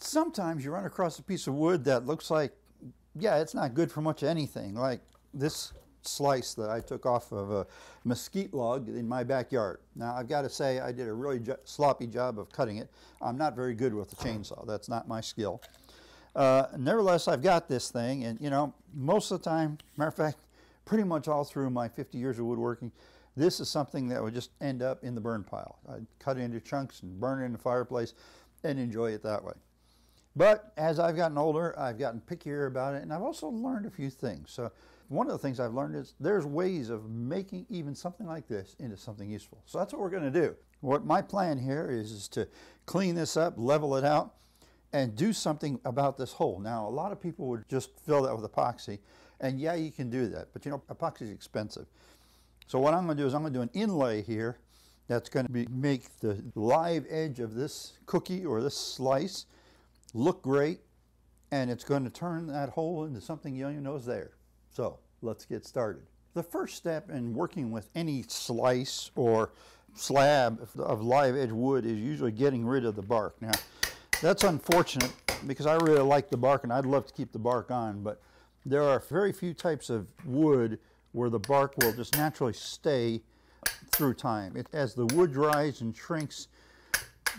Sometimes you run across a piece of wood that looks like, yeah, it's not good for much of anything, like this slice that I took off of a mesquite log in my backyard. Now, I've got to say, I did a really sloppy job of cutting it. I'm not very good with the chainsaw. That's not my skill. Nevertheless, I've got this thing, and you know, most of the time, matter of fact, pretty much all through my 50 years of woodworking, this is something that would just end up in the burn pile. I'd cut it into chunks and burn it in the fireplace and enjoy it that way. But as I've gotten older, I've gotten pickier about it, and I've also learned a few things. So one of the things I've learned is there's ways of making even something like this into something useful. So that's what we're going to do. What my plan here is to clean this up, level it out, and do something about this hole. Now, a lot of people would just fill that with epoxy, and yeah, you can do that, but you know, epoxy is expensive. So what I'm going to do is I'm going to do an inlay here that's going to make the live edge of this cookie or this slice look great, and it's going to turn that hole into something you don't even know is there. So let's get started. The first step in working with any slice or slab of live edge wood is usually getting rid of the bark. Now, that's unfortunate because I really like the bark and I'd love to keep the bark on, but there are very few types of wood where the bark will just naturally stay through time. As the wood dries and shrinks,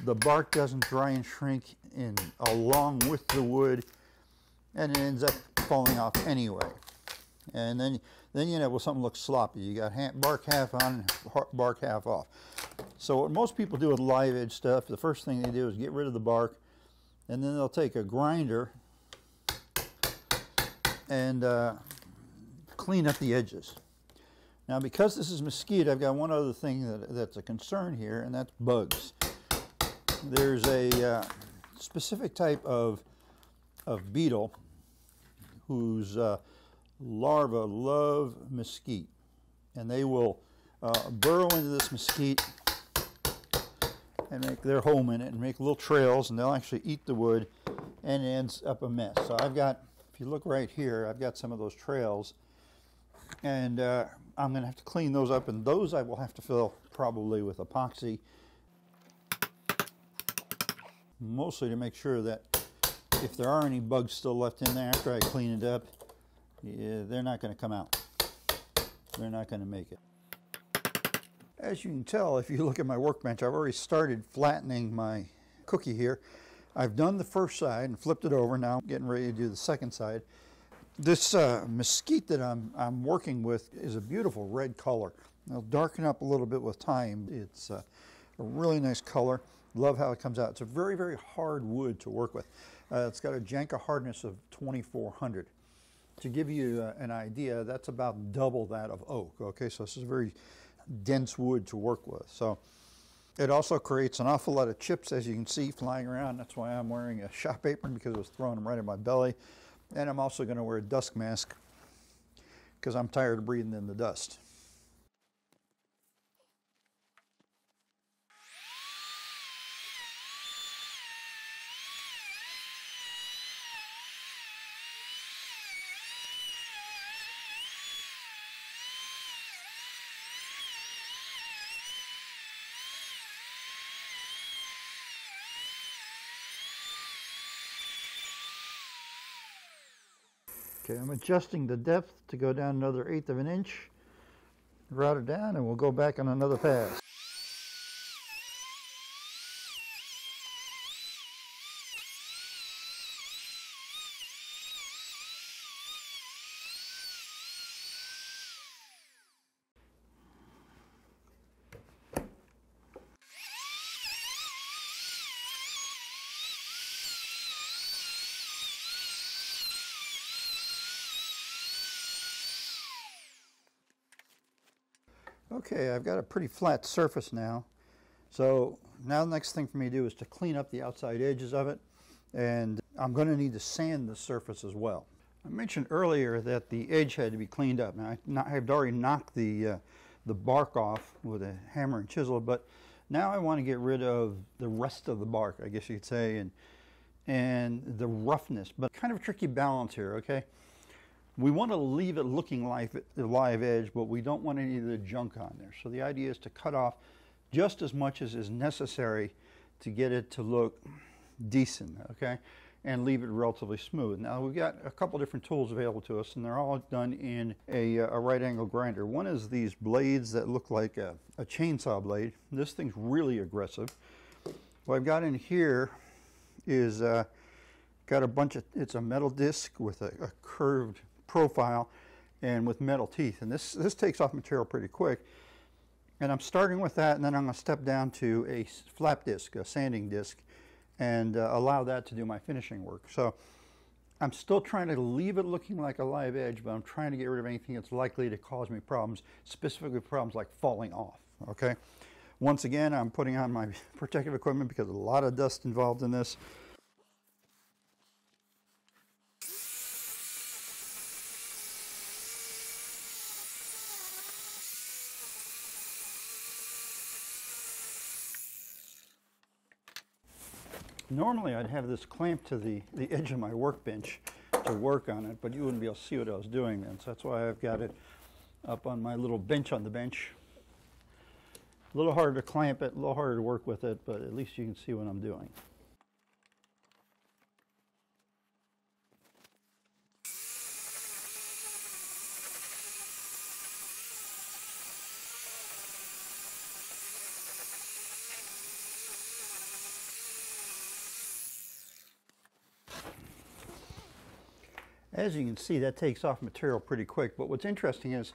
the bark doesn't dry and shrink along with the wood, and it ends up falling off anyway. And then you end up with something that looks sloppy. You got bark half on and bark half off. So what most people do with live edge stuff, the first thing they do is get rid of the bark, and then they'll take a grinder and clean up the edges. Now, because this is mesquite, I've got one other thing that's a concern here, and that's bugs. There's a specific type of beetle whose larvae love mesquite, and they will burrow into this mesquite and make their home in it and make little trails, and they'll actually eat the wood, and it ends up a mess. So I've got, if you look right here, I've got some of those trails, and I'm going to have to clean those up, and those I will have to fill probably with epoxy, mostly to make sure that if there are any bugs still left in there after I clean it up, yeah, they're not going to come out. They're not going to make it. As you can tell, if you look at my workbench, I've already started flattening my cookie here. I've done the first side and flipped it over. Now I'm getting ready to do the second side. This mesquite that I'm working with is a beautiful red color. It'll darken up a little bit with time. It's a really nice color. Love how it comes out. It's a very, very hard wood to work with. It's got a Janka hardness of 2400. To give you an idea, that's about double that of oak. Okay, so this is a very dense wood to work with. So it also creates an awful lot of chips, as you can see, flying around. That's why I'm wearing a shop apron, because it was throwing them right at my belly. And I'm also going to wear a dust mask because I'm tired of breathing in the dust. Okay, I'm adjusting the depth to go down another 1/8 of an inch, route it down, and we'll go back on another pass. Okay, I've got a pretty flat surface now. So now the next thing for me to do is to clean up the outside edges of it, and I'm going to need to sand the surface as well. I mentioned earlier that the edge had to be cleaned up. Now I've already knocked the bark off with a hammer and chisel, but now I want to get rid of the rest of the bark, I guess you could say, and the roughness, but kind of a tricky balance here, okay? We want to leave it looking like the live edge, but we don't want any of the junk on there. So the idea is to cut off just as much as is necessary to get it to look decent, okay, and leave it relatively smooth. Now we've got a couple different tools available to us, and they're all done in a right angle grinder. One is these blades that look like a chainsaw blade. This thing's really aggressive. What I've got in here is got a bunch of, it's a metal disc with a curved profile and with metal teeth, and this takes off material pretty quick. And I'm starting with that, and then I'm going to step down to a flap disc, a sanding disc, and allow that to do my finishing work. So I'm still trying to leave it looking like a live edge, but I'm trying to get rid of anything that's likely to cause me problems, specifically problems like falling off, okay? Once again, I'm putting on my protective equipment because there's a lot of dust involved in this. Normally I'd have this clamped to the edge of my workbench to work on it, but you wouldn't be able to see what I was doing then. So that's why I've got it up on my little bench on the bench. A little harder to clamp it, a little harder to work with it, but at least you can see what I'm doing. As you can see, that takes off material pretty quick, but what's interesting is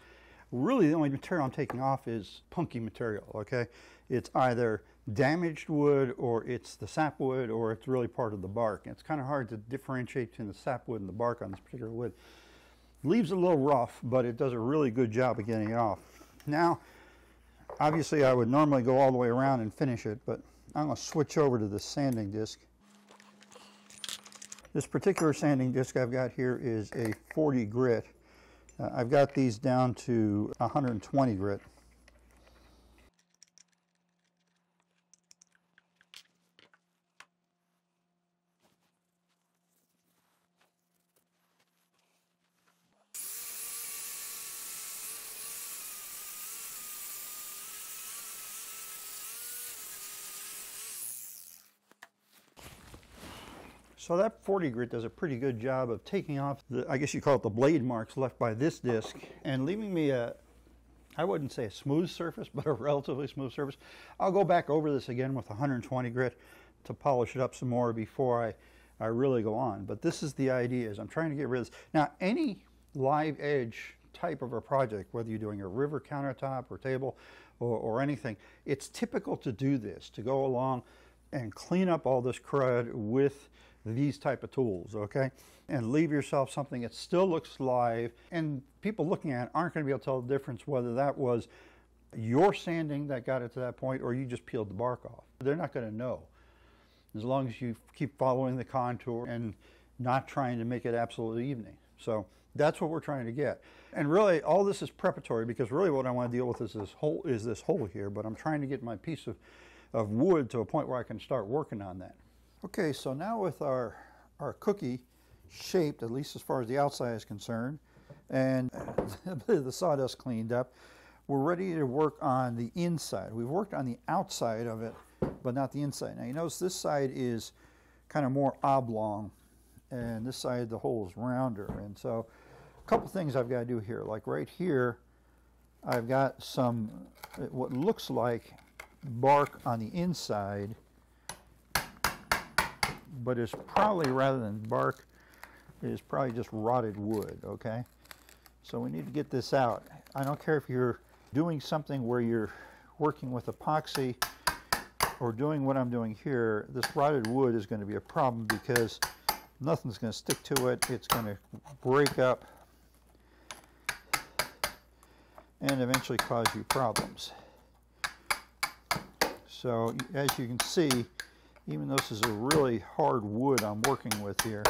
really the only material I'm taking off is punky material, okay? It's either damaged wood, or it's the sapwood, or it's really part of the bark. And it's kind of hard to differentiate between the sapwood and the bark on this particular wood. Leaves it a little rough, but it does a really good job of getting it off. Now, obviously I would normally go all the way around and finish it, but I'm going to switch over to the sanding disc. This particular sanding disc I've got here is a 40 grit. I've got these down to 120 grit. So that 40 grit does a pretty good job of taking off the, I guess you call it the blade marks left by this disc, and leaving me a, I wouldn't say a smooth surface, but a relatively smooth surface. I'll go back over this again with 120 grit to polish it up some more before I really go on. But this is the idea, is I'm trying to get rid of this. Now, any live edge type of a project, whether you're doing a river countertop or table or anything, it's typical to do this, to go along and clean up all this crud with these type of tools, okay? And leave yourself something that still looks live, and people looking at it aren't going to be able to tell the difference whether that was your sanding that got it to that point or you just peeled the bark off. They're not going to know, as long as you keep following the contour and not trying to make it absolutely even. So that's what we're trying to get. And really all this is preparatory, because really what I want to deal with is this hole here, but I'm trying to get my piece of wood to a point where I can start working on that. Okay, so now with our cookie shaped, at least as far as the outside is concerned, and a bit of the sawdust cleaned up, we're ready to work on the inside. We've worked on the outside of it, but not the inside. Now you notice this side is kind of more oblong, and this side the hole is rounder. And so a couple things I've got to do here. Like right here, I've got some, what looks like bark on the inside, but it's probably, rather than bark, is probably just rotted wood, okay? So we need to get this out. I don't care if you're doing something where you're working with epoxy or doing what I'm doing here, this rotted wood is going to be a problem because nothing's going to stick to it. It's going to break up and eventually cause you problems. So as you can see, even though this is a really hard wood I'm working with here,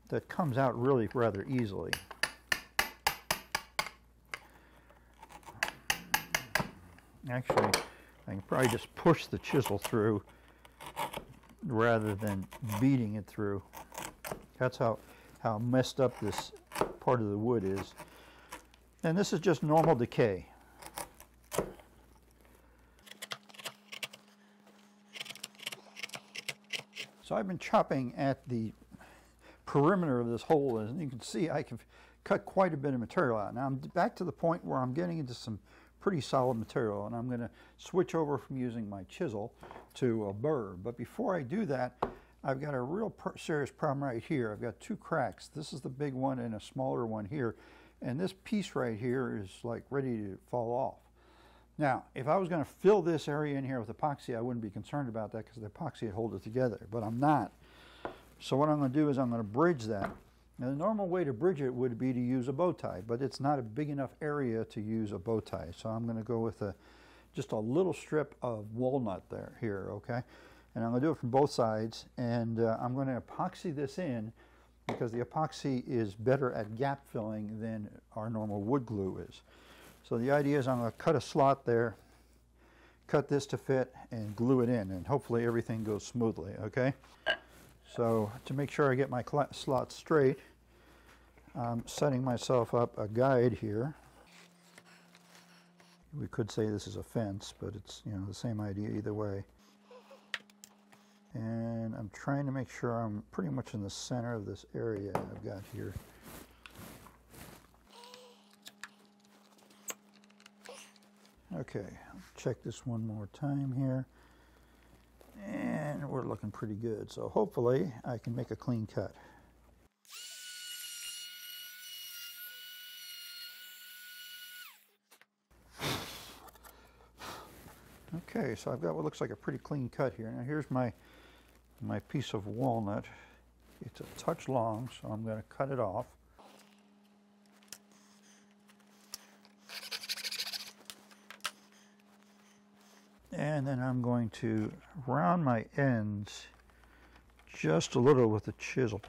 that comes out really rather easily. Actually, I can probably just push the chisel through rather than beating it through. That's how messed up this part of the wood is. And this is just normal decay. So So I've been chopping at the perimeter of this hole, and you can see I can cut quite a bit of material out. Now I'm back to the point where I'm getting into some pretty solid material, and I'm going to switch over from using my chisel to a burr. But before I do that, I've got a real serious problem right here. I've got two cracks. This is the big one and a smaller one here, and this piece right here is like ready to fall off. Now, if I was going to fill this area in here with epoxy, I wouldn't be concerned about that because the epoxy would hold it together, but I'm not. So what I'm going to do is I'm going to bridge that. Now, the normal way to bridge it would be to use a bow tie, but it's not a big enough area to use a bow tie. So I'm going to go with just a little strip of walnut here, okay? And I'm going to do it from both sides, and I'm going to epoxy this in because the epoxy is better at gap filling than our normal wood glue is. So the idea is I'm going to cut a slot there, cut this to fit, and glue it in, and hopefully everything goes smoothly, okay? So to make sure I get my slot straight, I'm setting myself up a guide here. We could say this is a fence, but it's, you know, the same idea either way. And I'm trying to make sure I'm pretty much in the center of this area I've got here. Okay, check this one more time here. And we're looking pretty good, so hopefully I can make a clean cut. Okay, so I've got what looks like a pretty clean cut here. Now here's my piece of walnut. It's a touch long, so I'm going to cut it off. And then I'm going to round my ends just a little with the chisel,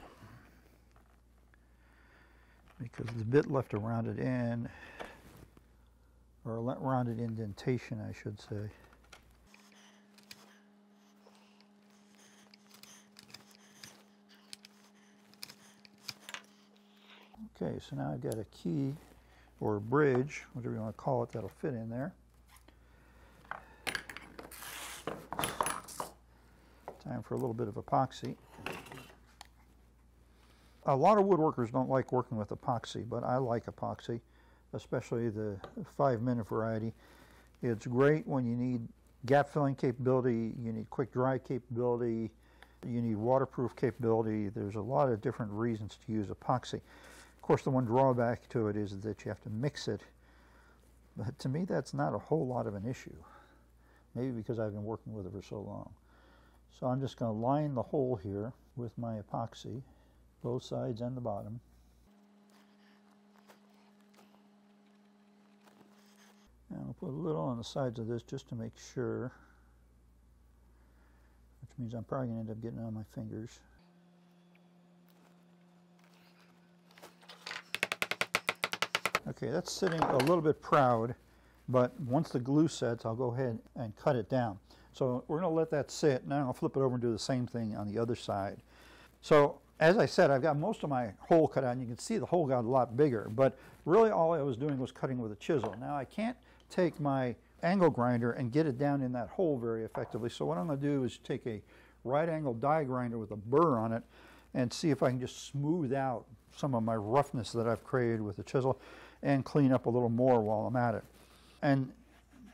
because the bit left a rounded end, or a rounded indentation, I should say. Okay, so now I've got a key or a bridge, whatever you want to call it, that'll fit in there. Time for a little bit of epoxy. A lot of woodworkers don't like working with epoxy, but I like epoxy, especially the 5-minute variety. It's great when you need gap filling capability, you need quick dry capability, you need waterproof capability. There's a lot of different reasons to use epoxy. Of course, the one drawback to it is that you have to mix it, but to me that's not a whole lot of an issue. Maybe because I've been working with it for so long. So I'm just going to line the hole here with my epoxy, both sides and the bottom. And I'll put a little on the sides of this just to make sure, which means I'm probably going to end up getting it on my fingers. Okay, that's sitting a little bit proud, but once the glue sets, I'll go ahead and cut it down. So we're going to let that sit. Now I'll flip it over and do the same thing on the other side. So as I said, I've got most of my hole cut out, and you can see the hole got a lot bigger, but really all I was doing was cutting with a chisel. Now I can't take my angle grinder and get it down in that hole very effectively, so what I'm going to do is take a right angle die grinder with a burr on it and see if I can just smooth out some of my roughness that I've created with the chisel and clean up a little more while I'm at it. And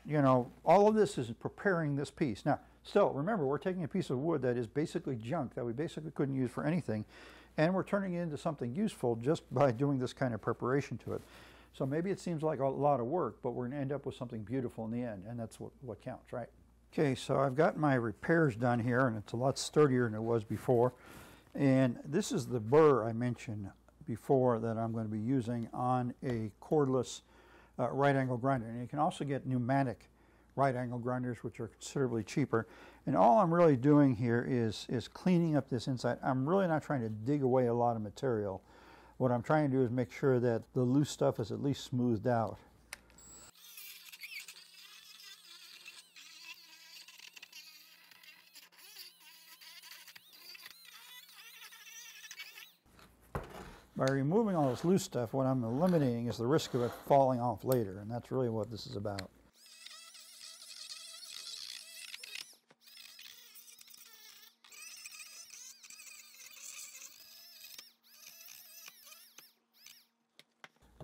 you know, all of this is preparing this piece. Now, still, remember, we're taking a piece of wood that is basically junk, that we basically couldn't use for anything, and we're turning it into something useful just by doing this kind of preparation to it. So maybe it seems like a lot of work, but we're going to end up with something beautiful in the end, and that's what counts, right? Okay, so I've got my repairs done here, and it's a lot sturdier than it was before. And this is the burr I mentioned before that I'm going to be using on a cordless right angle grinder. And you can also get pneumatic right angle grinders, which are considerably cheaper. And all I'm really doing here is cleaning up this inside. I'm really not trying to dig away a lot of material. What I'm trying to do is make sure that the loose stuff is at least smoothed out. By removing all this loose stuff, what I'm eliminating is the risk of it falling off later, and that's really what this is about.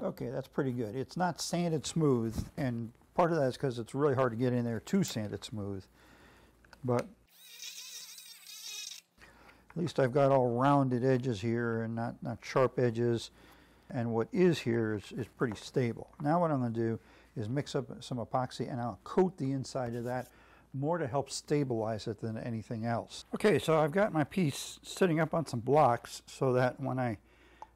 Okay, that's pretty good. It's not sanded smooth, and part of that is because it's really hard to get in there to sand it smooth. But at least I've got all rounded edges here and not sharp edges. And what is here is pretty stable. Now what I'm going to do is mix up some epoxy and I'll coat the inside of that more to help stabilize it than anything else. Okay, so I've got my piece sitting up on some blocks so that when I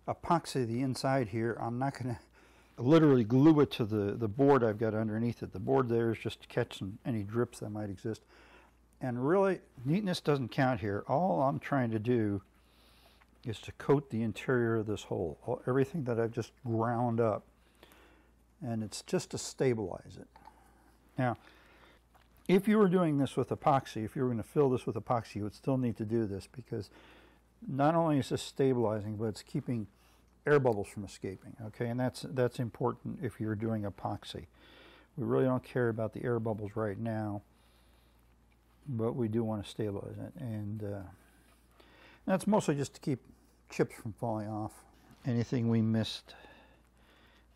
epoxy the inside here, I'm not going to literally glue it to the board I've got underneath it. The board there is just to catch any drips that might exist. And really, neatness doesn't count here. All I'm trying to do is to coat the interior of this hole, everything that I've just ground up. And it's just to stabilize it. Now, if you were doing this with epoxy, if you were going to fill this with epoxy, you would still need to do this because not only is this stabilizing, but it's keeping air bubbles from escaping, okay? And that's important if you're doing epoxy. We really don't care about the air bubbles right now, but we do want to stabilize it. And that's mostly just to keep chips from falling off. Anything we missed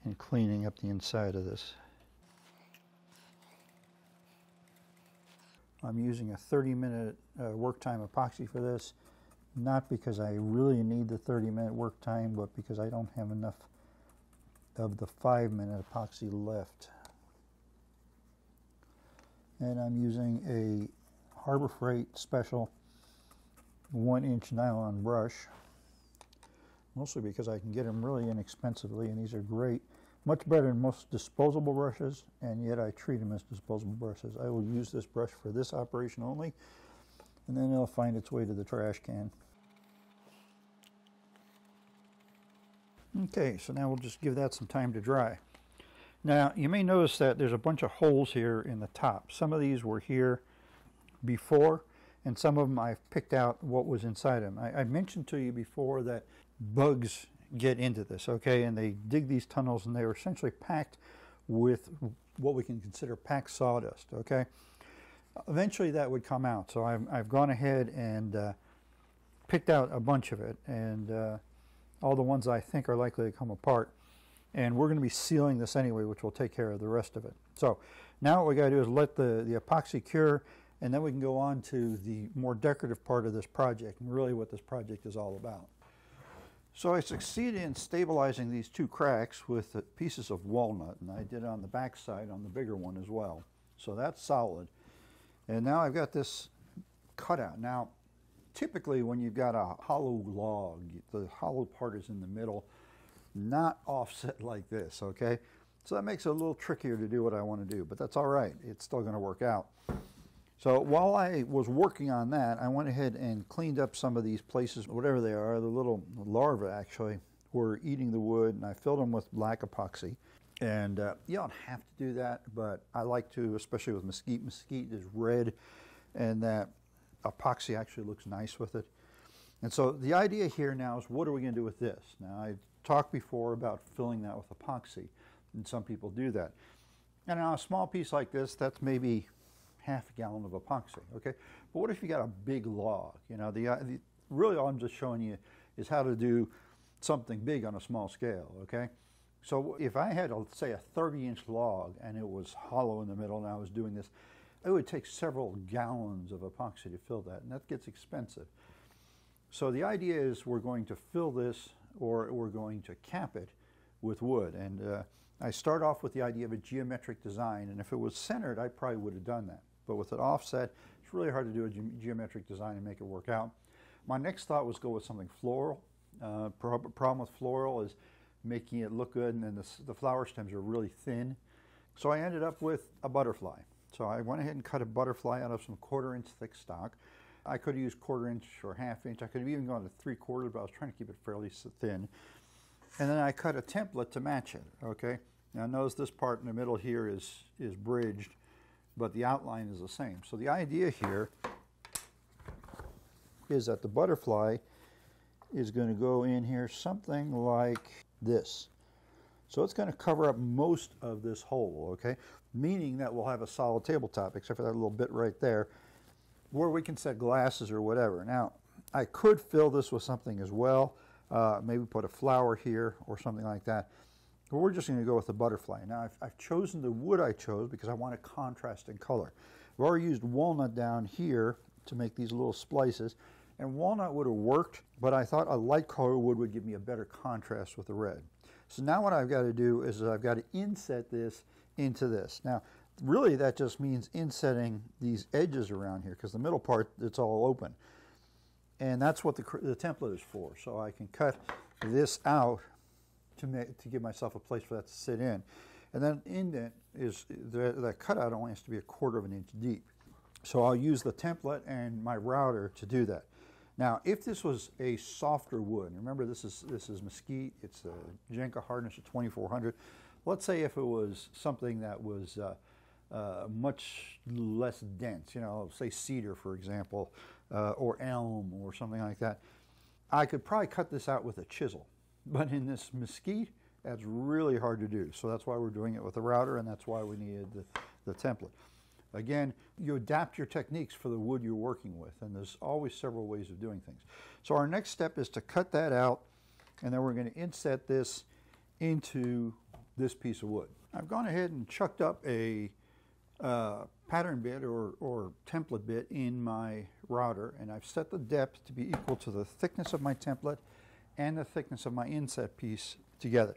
in cleaning up the inside of this. I'm using a 30-minute work time epoxy for this, not because I really need the 30-minute work time, but because I don't have enough of the 5-minute epoxy left. And I'm using a Harbor Freight special 1-inch nylon brush, mostly because I can get them really inexpensively, and these are great. Much better than most disposable brushes, and yet I treat them as disposable brushes. I will use this brush for this operation only, and then it'll find its way to the trash can. Okay, so now we'll just give that some time to dry. Now, you may notice that there's a bunch of holes here in the top. Some of these were here before, and some of them I've picked out what was inside them. I mentioned to you before that bugs get into this, okay, and they dig these tunnels and they are essentially packed with what we can consider packed sawdust, okay. Eventually that would come out, so I've gone ahead and picked out a bunch of it, and all the ones I think are likely to come apart, and we're going to be sealing this anyway, which will take care of the rest of it. So now what we got to do is let the epoxy cure, and then we can go on to the more decorative part of this project, and really what this project is all about. So I succeeded in stabilizing these two cracks with pieces of walnut, and I did it on the back side on the bigger one as well. So that's solid. And now I've got this cutout. Now, typically when you've got a hollow log, the hollow part is in the middle, not offset like this, okay? So that makes it a little trickier to do what I want to do, but that's all right. It's still going to work out. So while I was working on that, I went ahead and cleaned up some of these places, whatever they are. The little larvae actually were eating the wood, and I filled them with black epoxy. And you don't have to do that, but I like to, especially with mesquite. Mesquite is red, and that epoxy actually looks nice with it. And so the idea here now is, what are we going to do with this? Now, I talked before about filling that with epoxy, and some people do that. And on a small piece like this, that's maybe half a gallon of epoxy, okay? But what if you got a big log? You know, really all I'm just showing you is how to do something big on a small scale, okay? So if I had, say, a 30-inch log and it was hollow in the middle and I was doing this, it would take several gallons of epoxy to fill that, and that gets expensive. So the idea is we're going to fill this, or we're going to cap it with wood. And I start off with the idea of a geometric design, and if it was centered, I probably would have done that. But with an offset, it's really hard to do a geometric design and make it work out. My next thought was go with something floral. Problem with floral is making it look good, and then the flower stems are really thin. So I ended up with a butterfly. So I went ahead and cut a butterfly out of some 1/4 inch thick stock. I could have used 1/4 inch or 1/2 inch. I could have even gone to 3/4, but I was trying to keep it fairly thin. And then I cut a template to match it, okay? Now notice this part in the middle here is bridged, but the outline is the same. So the idea here is that the butterfly is going to go in here something like this. So it's going to cover up most of this hole, okay? Meaning that we'll have a solid tabletop, except for that little bit right there, where we can set glasses or whatever. Now, I could fill this with something as well, maybe put a flower here or something like that. Well, we're just going to go with the butterfly. Now, I've chosen the wood I chose because I want a contrast in color. I've already used walnut down here to make these little splices, and walnut would have worked, but I thought a light color wood would give me a better contrast with the red. So now what I've got to do is I've got to inset this into this. Now, really that just means insetting these edges around here, because the middle part, it's all open. And that's what the template is for. So I can cut this out to give myself a place for that to sit in. And then indent is, that cutout only has to be 1/4 of an inch deep. So I'll use the template and my router to do that. Now, if this was a softer wood, remember this is mesquite, it's a Jenka hardness of 2400. Let's say if it was something that was much less dense, you know, say cedar, for example, or elm or something like that, I could probably cut this out with a chisel. But in this mesquite, that's really hard to do. So that's why we're doing it with a router, and that's why we needed the template. Again, you adapt your techniques for the wood you're working with, and there's always several ways of doing things. So our next step is to cut that out, and then we're going to inset this into this piece of wood. I've gone ahead and chucked up a pattern bit or template bit in my router, and I've set the depth to be equal to the thickness of my template and the thickness of my inset piece together.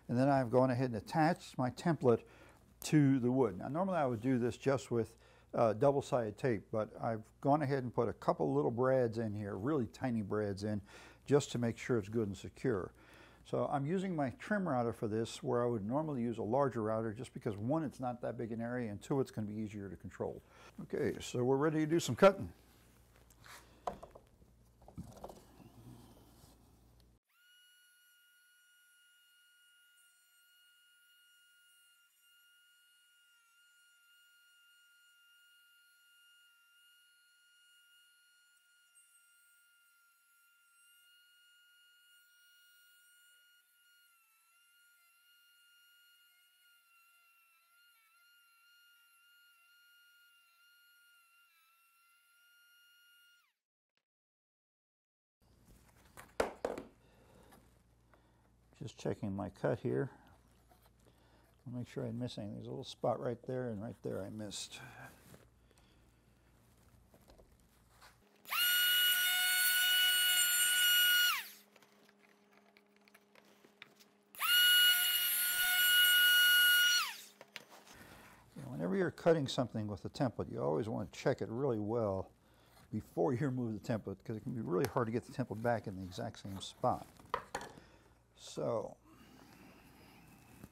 And then I've gone ahead and attached my template to the wood. Now normally I would do this just with double-sided tape, but I've gone ahead and put a couple little brads in here, really tiny brads in, just to make sure it's good and secure. So I'm using my trim router for this, where I would normally use a larger router, just because one, it's not that big an area, and two, it's going to be easier to control. Okay, so we're ready to do some cutting. Just checking my cut here. I'll make sure I didn't miss anything. There's a little spot right there, and right there I missed. Whenever you're cutting something with a template, you always want to check it really well before you remove the template, because it can be really hard to get the template back in the exact same spot. So,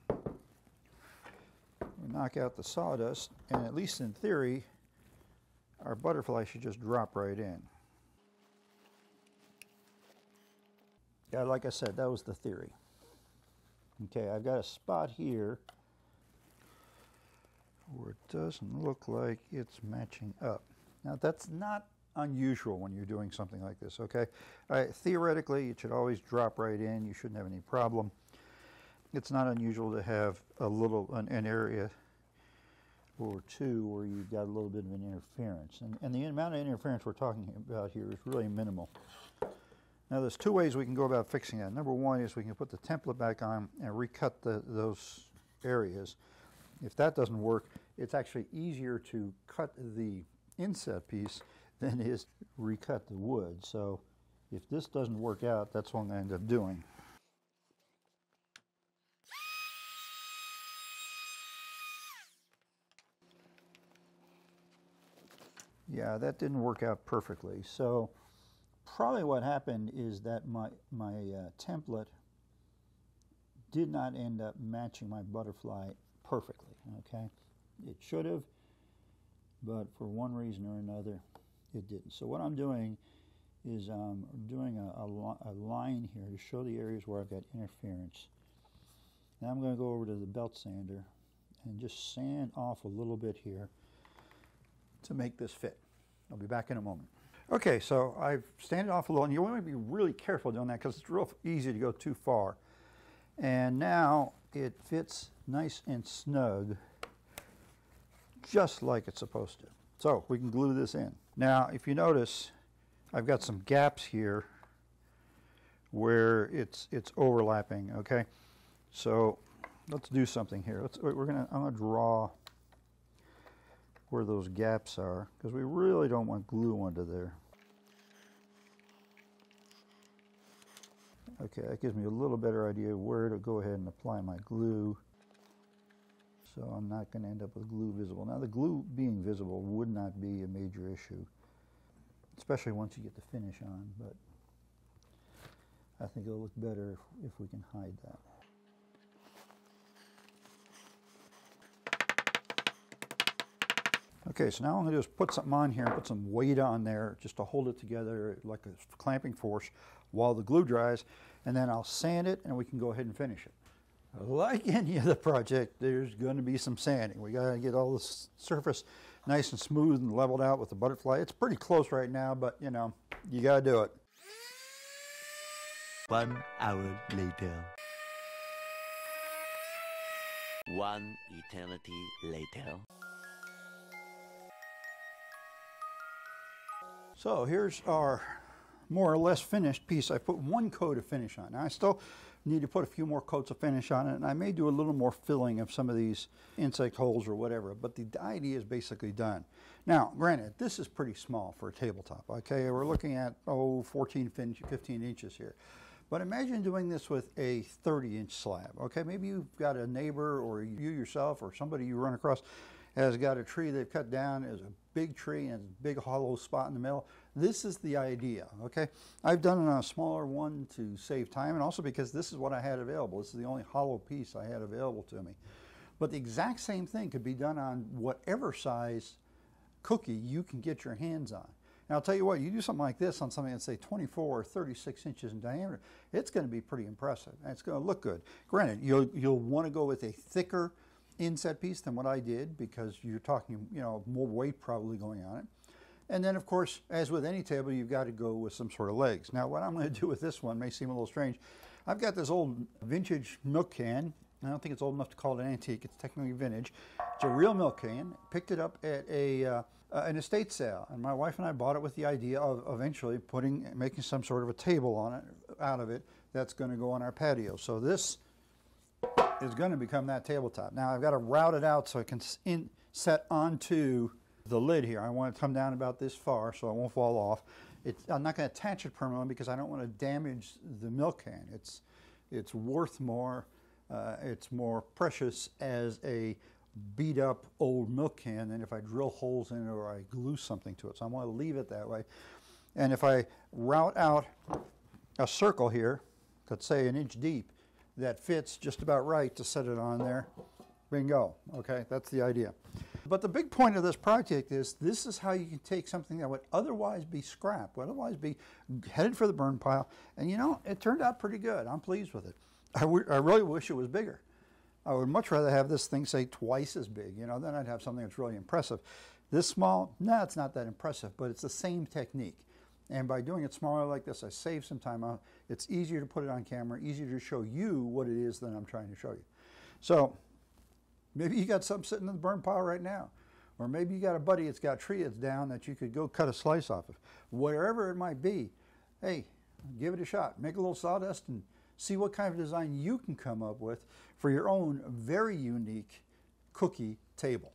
we knock out the sawdust, and at least in theory, our butterfly should just drop right in. Yeah, like I said, that was the theory. Okay, I've got a spot here where it doesn't look like it's matching up. Now, that's not unusual when you're doing something like this, okay? All right, theoretically, it should always drop right in. You shouldn't have any problem. It's not unusual to have an area or two where you've got a little bit of an interference. And the amount of interference we're talking about here is really minimal. Now, there's two ways we can go about fixing that. Number one is we can put the template back on and recut those areas. If that doesn't work, it's actually easier to cut the inset piece than it is to recut the wood. So if this doesn't work out, that's what I'm going to end up doing. Yeah, that didn't work out perfectly. So probably what happened is that my template did not end up matching my butterfly perfectly, okay? It should have, but for one reason or another, it didn't. So what I'm doing is doing a line here to show the areas where I've got interference. Now I'm going to go over to the belt sander and just sand off a little bit here to make this fit. I'll be back in a moment. Okay, so I've sanded off a little, and you want to be really careful doing that because it's real easy to go too far. And now it fits nice and snug, just like it's supposed to. So we can glue this in. Now, if you notice, I've got some gaps here where it's overlapping, okay? So let's do something here. I'm gonna draw where those gaps are, because we really don't want glue under there. Okay, that gives me a little better idea of where to go ahead and apply my glue. So I'm not going to end up with glue visible. Now the glue being visible would not be a major issue, especially once you get the finish on, but I think it'll look better if we can hide that. Okay, so now all I'm going to do is put something on here and put some weight on there just to hold it together like a clamping force while the glue dries, and then I'll sand it and we can go ahead and finish it. Like any other project, there's going to be some sanding. We got to get all the surface nice and smooth and leveled out with the butterfly. It's pretty close right now, but you know, you got to do it. 1 hour later. 1 eternity later. So here's our more or less finished piece. I put 1 coat of finish on. Now I still need to put a few more coats of finish on it, and I may do a little more filling of some of these insect holes or whatever, but the idea is basically done. Now, granted, this is pretty small for a tabletop, okay? We're looking at, 14, 15 inches here. But imagine doing this with a 30-inch slab, okay? Maybe you've got a neighbor or you yourself or somebody you run across has got a tree they've cut down as a big tree and a big hollow spot in the middle. This is the idea, okay? I've done it on a smaller one to save time and also because this is what I had available. This is the only hollow piece I had available to me. But the exact same thing could be done on whatever size cookie you can get your hands on. Now I'll tell you what, you do something like this on something that's say 24 or 36 inches in diameter, it's going to be pretty impressive and it's going to look good. Granted, you'll want to go with a thicker inset piece than what I did because you're talking, you know, more weight probably going on it. And then of course, as with any table, you've got to go with some sort of legs. Now what I'm going to do with this one may seem a little strange. I've got this old vintage milk can. I don't think it's old enough to call it an antique. It's technically vintage. It's a real milk can. Picked it up at an estate sale, and my wife and I bought it with the idea of eventually making some sort of a table on it, out of it, that's going to go on our patio. So this is going to become that tabletop. Now I've got to route it out so it can set onto the lid here. I want it to come down about this far so it won't fall off. I'm not going to attach it permanently because I don't want to damage the milk can. It's worth more. It's more precious as a beat up old milk can than if I drill holes in it or I glue something to it. So I want to leave it that way. And if I route out a circle here, let's say 1 inch deep, that fits just about right to set it on there, bingo, okay, that's the idea. But the big point of this project is this is how you can take something that would otherwise be scrap, would otherwise be headed for the burn pile, and you know, it turned out pretty good. I'm pleased with it. I really wish it was bigger. I would much rather have this thing, say, twice as big, you know, then I'd have something that's really impressive. This small, no, it's not that impressive, but it's the same technique. And by doing it smaller like this, I save some time out. It's easier to put it on camera, easier to show you what it is than I'm trying to show you. So maybe you got something sitting in the burn pile right now. Or maybe you got a buddy that's got a tree that's down that you could go cut a slice off of. Wherever it might be, hey, give it a shot. Make a little sawdust and see what kind of design you can come up with for your own very unique cookie table.